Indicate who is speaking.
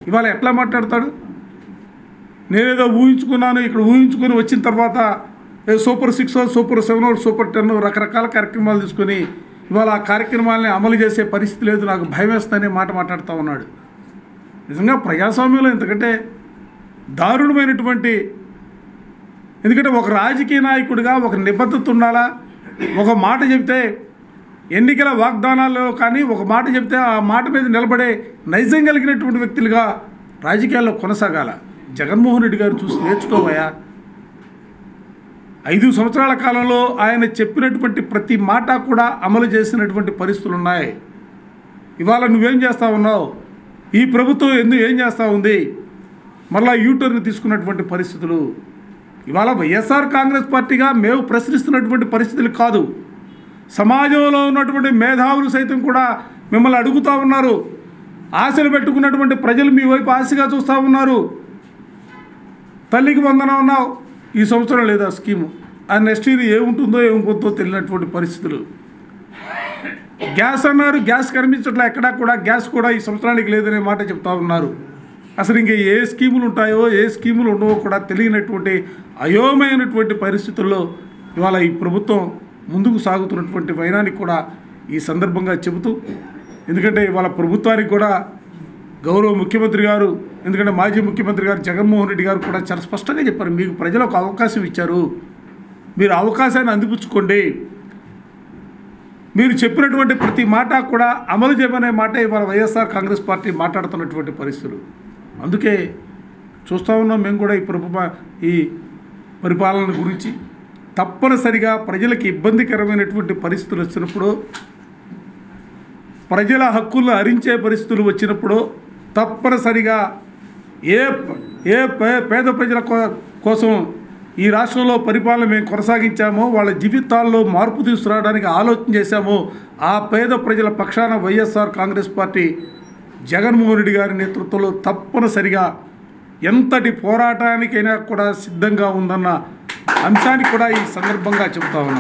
Speaker 1: ఇవాళ ఎట్లా మాట్లాడతాడు? నేనేదో ఊహించుకున్నాను, ఇక్కడ ఊహించుకొని వచ్చిన తర్వాత సూపర్ 6 సూపర్ 7 సూపర్ 10 రకరకాల కార్యక్రమాలు తీసుకొని ఇవాళ ఆ కార్యక్రమాలని అమలు చేసే పరిస్థితి లేదు, నాకు భయం వేస్తుందనే మాట మాట్లాడుతూ ఉన్నాడు. నిజంగా ప్రజాస్వామ్యంలో ఇంతకంటే దారుణమైనటువంటి, ఎందుకంటే ఒక రాజకీయ నాయకుడిగా ఒక నిబద్ధత ఉండాలా. ఒక మాట చెబితే ఎన్నికల వాగ్దానాల్లో కానీ ఒక మాట చెబితే ఆ మాట మీద నిలబడే నైజం కలిగినటువంటి వ్యక్తులుగా రాజకీయాల్లో కొనసాగాల. జగన్మోహన్ రెడ్డి గారు చూసి నేర్చుకోవయా. 5 సంవత్సరాల కాలంలో ఆయన చెప్పినటువంటి ప్రతి మాట కూడా అమలు చేసినటువంటి పరిస్థితులు ఉన్నాయి. ఇవాళ నువ్వేం చేస్తూ ఉన్నావు? ఈ ప్రభుత్వం ఏం చేస్తూ ఉంది? మళ్ళా యూటర్న్ తీసుకున్నటువంటి పరిస్థితులు. ఇవాళ వైఎస్ఆర్ కాంగ్రెస్ పార్టీగా మేము ప్రశ్నిస్తున్నటువంటి పరిస్థితులు కాదు, సమాజంలో ఉన్నటువంటి మేధావులు సైతం కూడా మిమ్మల్ని అడుగుతూ ఉన్నారు. ఆశలు పెట్టుకున్నటువంటి ప్రజలు మీ వైపు ఆశగా చూస్తూ ఉన్నారు. తల్లికి వందనం ఉన్నావు, ఈ సంవత్సరం లేదా స్కీము, ఆ నెక్స్ట్ ఇయర్ ఏముంటుందో ఏముంటుందో తెలియనటువంటి పరిస్థితులు. గ్యాస్ అన్నారు, గ్యాస్ కనిపించట్లా, ఎక్కడా కూడా గ్యాస్ కూడా ఈ సంవత్సరానికి లేదనే మాట చెప్తా ఉన్నారు. అసలు ఇంకా ఏ స్కీములు ఉంటాయో ఏ స్కీములు ఉండవో కూడా తెలియనటువంటి అయోమయమైనటువంటి పరిస్థితుల్లో ఇవాళ ఈ ప్రభుత్వం ముందుకు సాగుతున్నటువంటి వైనానికి కూడా ఈ సందర్భంగా చెబుతూ, ఎందుకంటే ఇవాళ ప్రభుత్వానికి కూడా గౌరవ ముఖ్యమంత్రి గారు, ఎందుకంటే మాజీ ముఖ్యమంత్రి గారు జగన్మోహన్ రెడ్డి గారు కూడా చాలా స్పష్టంగా చెప్పారు, మీకు ప్రజలు ఒక అవకాశం ఇచ్చారు, మీరు అవకాశాన్ని అందిపుచ్చుకోండి, మీరు చెప్పినటువంటి ప్రతి మాట కూడా అమలు చేయమనే మాట ఇవాళ వైఎస్ఆర్ కాంగ్రెస్ పార్టీ మాట్లాడుతున్నటువంటి పరిస్థితులు. అందుకే చూస్తూ ఉన్నాం మేము కూడా ఈ పరిపాలన గురించి. తప్పనిసరిగా ప్రజలకు ఇబ్బందికరమైనటువంటి పరిస్థితులు వచ్చినప్పుడు, ప్రజల హక్కులను హరించే పరిస్థితులు వచ్చినప్పుడు తప్పనిసరిగా ఏ పేద ప్రజల కోసం ఈ రాష్ట్రంలో పరిపాలన మేము కొనసాగించామో, వాళ్ళ జీవితాల్లో మార్పు తీసుకురావడానికి ఆలోచన చేశామో, ఆ పేద ప్రజల పక్షాన వైఎస్ఆర్ కాంగ్రెస్ పార్టీ జగన్మోహన్ రెడ్డి గారి నేతృత్వంలో తప్పనిసరిగా ఎంతటి పోరాటానికైనా కూడా సిద్ధంగా ఉందన్న అంశాన్ని కూడా ఈ సందర్భంగా చెబుతా ఉన్నాం.